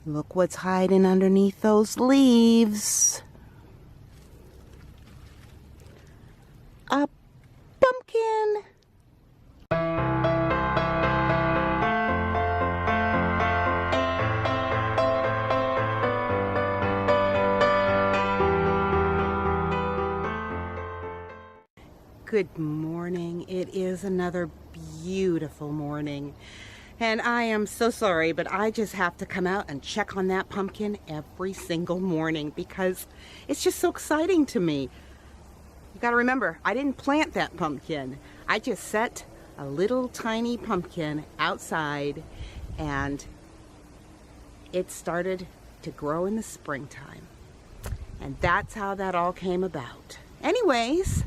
Look what's hiding underneath those leaves. A pumpkin. Good morning. It is another beautiful morning. And I am so sorry, but I just have to come out and check on that pumpkin every single morning because it's just so exciting to me. You got to remember, I didn't plant that pumpkin. I just set a little tiny pumpkin outside and it started to grow in the springtime. And that's how that all came about. Anyways,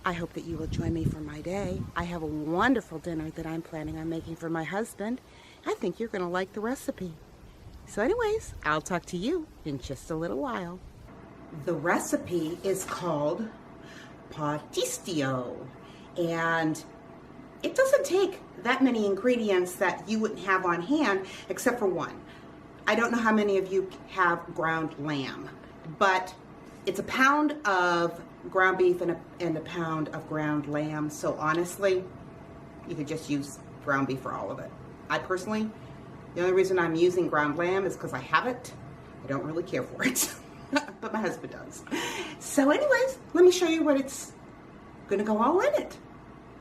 I hope that you will join me for my day. I have a wonderful dinner that I'm planning on making for my husband. I think you're going to like the recipe. So anyways, I'll talk to you in just a little while. The recipe is called Pastitsio, and it doesn't take that many ingredients that you wouldn't have on hand, except for one. I don't know how many of you have ground lamb, but it's a pound of ground beef and a pound of ground lamb. So honestly, you could just use ground beef for all of it. I personally, the only reason I'm using ground lamb is because I have it. I don't really care for it, but my husband does. So anyways, let me show you what it's gonna go all in it.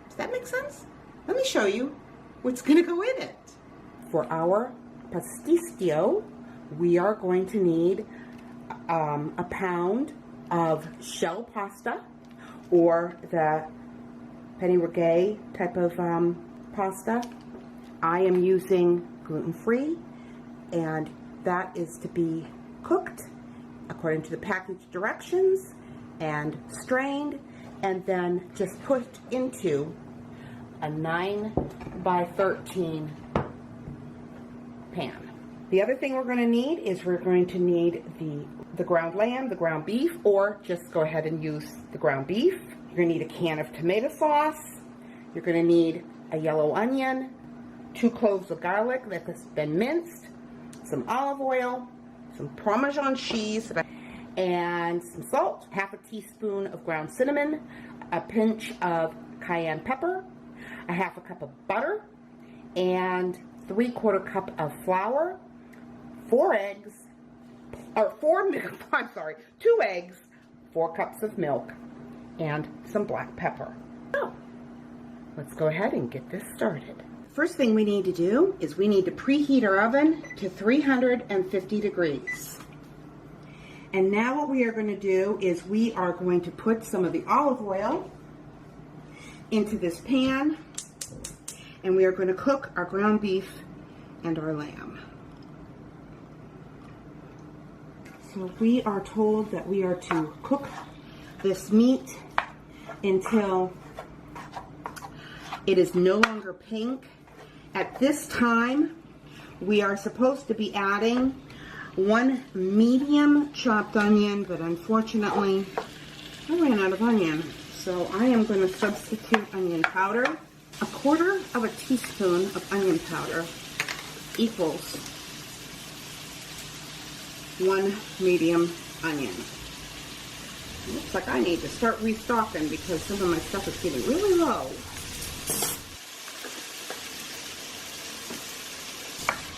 Does that make sense? Let me show you what's gonna go in it. For our pastitsio, we are going to need a pound of shell pasta, or the Patti type of pasta. I am using gluten-free, and that is to be cooked according to the package directions and strained, and then just put into a 9x13 pan. The other thing we're going to need is we're going to need the ground lamb, the ground beef, or just go ahead and use the ground beef. You're going to need a can of tomato sauce. You're going to need a yellow onion, 2 cloves of garlic that has been minced, some olive oil, some Parmesan cheese, and some salt, half a teaspoon of ground cinnamon, a pinch of cayenne pepper, a half a cup of butter, and 3/4 cup of flour, 2 eggs, 4 cups of milk, and some black pepper. So, let's go ahead and get this started. First thing we need to do is we need to preheat our oven to 350 degrees. And now what we are going to do is we are going to put some of the olive oil into this pan, and we are going to cook our ground beef and our lamb. So we are told that we are to cook this meat until it is no longer pink. At this time, we are supposed to be adding 1 medium chopped onion, but unfortunately, I ran out of onion. So I am going to substitute onion powder. 1/4 teaspoon of onion powder equals 1 medium onion. Looks like I need to start restocking because some of my stuff is getting really low.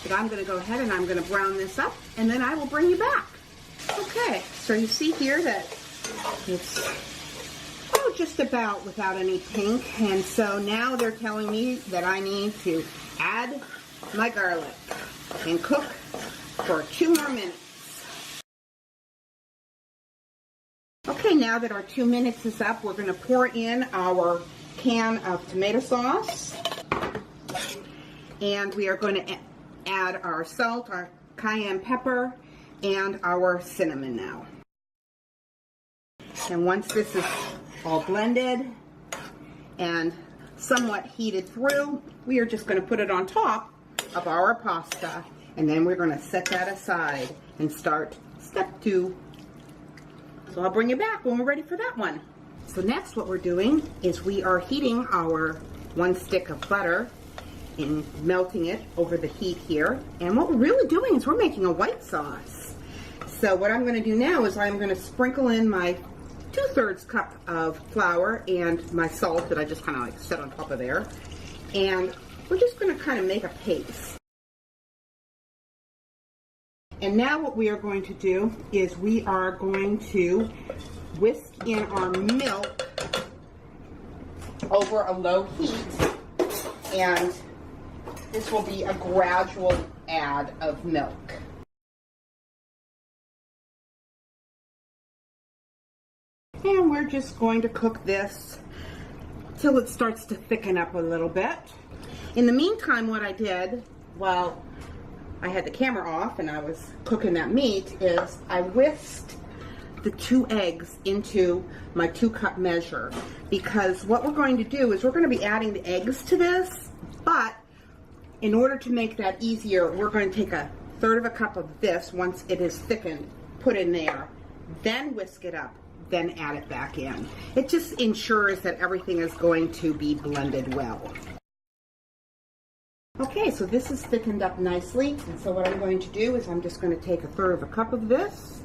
But I'm going to go ahead and I'm going to brown this up, and then I will bring you back. Okay, so you see here that it's just about without any pink, and so now they're telling me that I need to add my garlic and cook for 2 more minutes. Okay, now that our 2 minutes is up, we're going to pour in our can of tomato sauce, and we are going to add our salt, our cayenne pepper, and our cinnamon now. And once this is all blended and somewhat heated through, we are just going to put it on top of our pasta, and then we're going to set that aside and start step 2. So I'll bring you back when we're ready for that one. So next what we're doing is we are heating our 1 stick of butter in melting it over the heat here. And what we're really doing is we're making a white sauce. So what I'm going to do now is I'm going to sprinkle in my 2/3 cup of flour and my salt that I just kind of like set on top of there. And we're just going to kind of make a paste. And now what we are going to do is we are going to whisk in our milk over a low heat. And this will be a gradual add of milk. And we're just going to cook this till it starts to thicken up a little bit. In the meantime, what I did while I had the camera off and I was cooking that meat is I whisked the 2 eggs into my 2-cup measure, because what we're going to do is we're going to be adding the eggs to this, but in order to make that easier, we're going to take 1/3 cup of this once it is thickened, put in there, then whisk it up, then add it back in. It just ensures that everything is going to be blended well. Okay, so this is thickened up nicely, and so what I'm going to do is I'm just going to take 1/3 cup of this,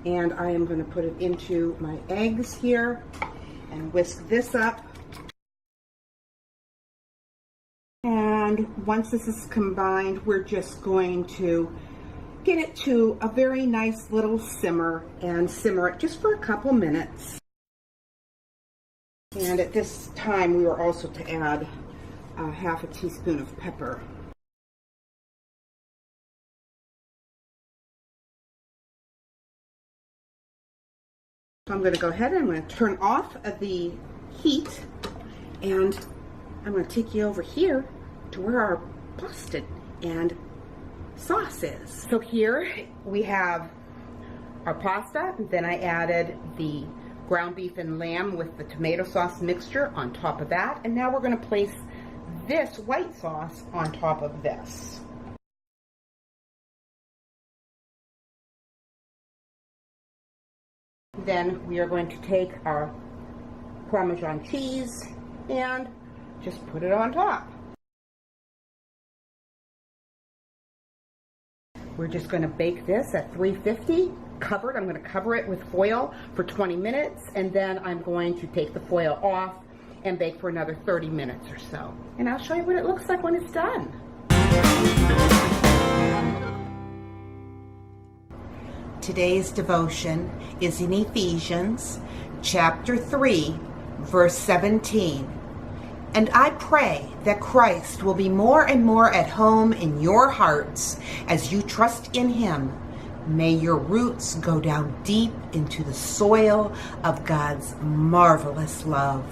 and I am going to put it into my eggs here and whisk this up. And once this is combined, we're just going to get it to a very nice little simmer and simmer it just for a couple minutes. And at this time, we were also to add 1/2 teaspoon of pepper. So I'm going to go ahead and I'm going to turn off the heat, and I'm going to take you over here to where our pasta and sauce is. So here we have our pasta, and then I added the ground beef and lamb with the tomato sauce mixture on top of that, and now we're going to place this white sauce on top of this. Then we are going to take our Parmesan cheese and just put it on top. We're just going to bake this at 350, covered. I'm going to cover it with foil for 20 minutes, and then I'm going to take the foil off and bake for another 30 minutes or so. And I'll show you what it looks like when it's done. Today's devotion is in Ephesians chapter 3, verse 17. And I pray that Christ will be more and more at home in your hearts as you trust in Him. May your roots go down deep into the soil of God's marvelous love.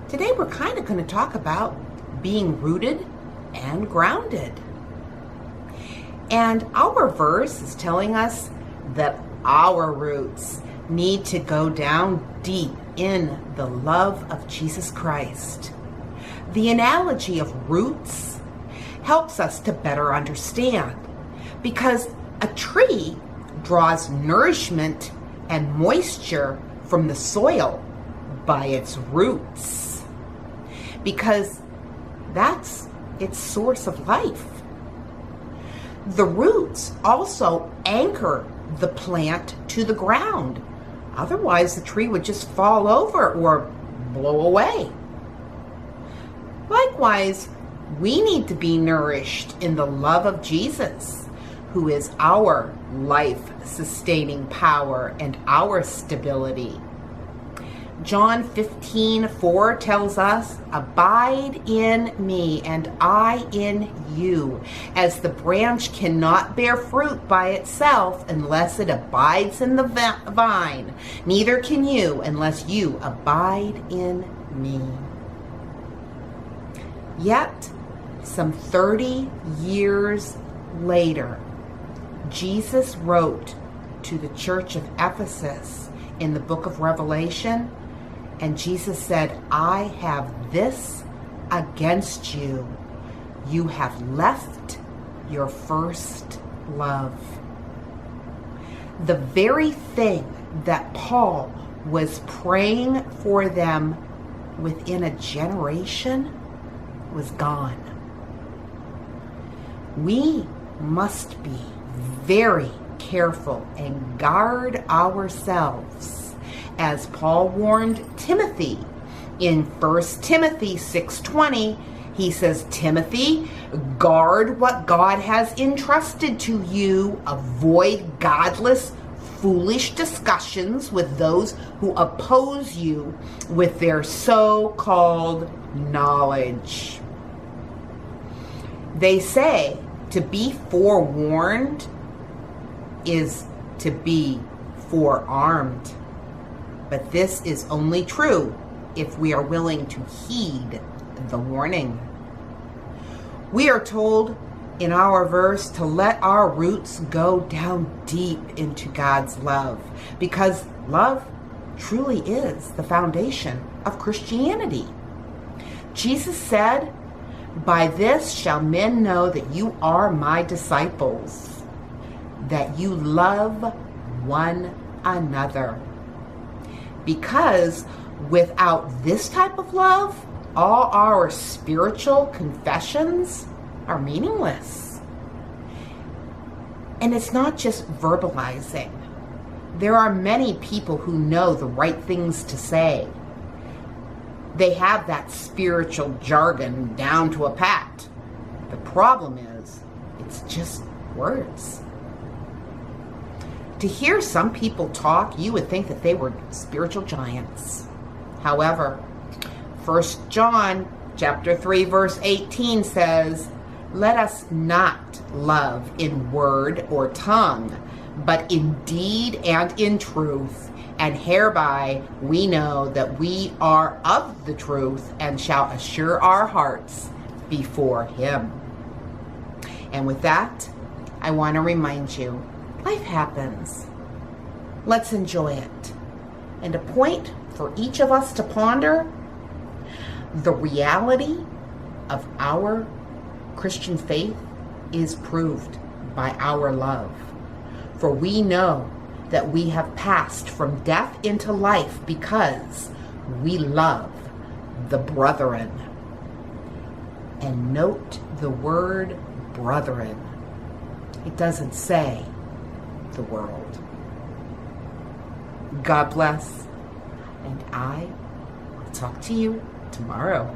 Today we're kind of going to talk about being rooted and grounded. And our verse is telling us that our roots need to go down deep in the love of Jesus Christ. The analogy of roots helps us to better understand, because a tree draws nourishment and moisture from the soil by its roots, because that's its source of life. The roots also anchor the plant to the ground. Otherwise, the tree would just fall over or blow away. Likewise, we need to be nourished in the love of Jesus, who is our life-sustaining power and our stability. John 15:4 tells us, "Abide in me and I in you, as the branch cannot bear fruit by itself unless it abides in the vine. Neither can you unless you abide in me." Yet, some 30 years later, Jesus wrote to the church of Ephesus in the book of Revelation, and Jesus said, "I have this against you. You have left your first love." The very thing that Paul was praying for them within a generation was gone. We must be very careful and guard ourselves, as Paul warned Timothy in 1 Timothy 6:20. He says, Timothy, guard what God has entrusted to you. Avoid godless, foolish discussions with those who oppose you with their so-called knowledge. They say to be forewarned is to be forearmed. But this is only true if we are willing to heed the warning. We are told in our verse to let our roots go down deep into God's love, because love truly is the foundation of Christianity. Jesus said, "By this shall men know that you are my disciples, that you love one another." Because without this type of love, all our spiritual confessions are meaningless. And it's not just verbalizing. There are many people who know the right things to say. They have that spiritual jargon down to a pat. The problem is, it's just words. To hear some people talk, you would think that they were spiritual giants. However, 1 John chapter 3 verse 18 says, "Let us not love in word or tongue, but in deed and in truth. And hereby we know that we are of the truth and shall assure our hearts before Him." And with that, I want to remind you, life happens. Let's enjoy it. And a point for each of us to ponder: the reality of our Christian faith is proved by our love. For we know that we have passed from death into life because we love the brethren. And note the word brethren. It doesn't say the world. God bless, and I will talk to you tomorrow.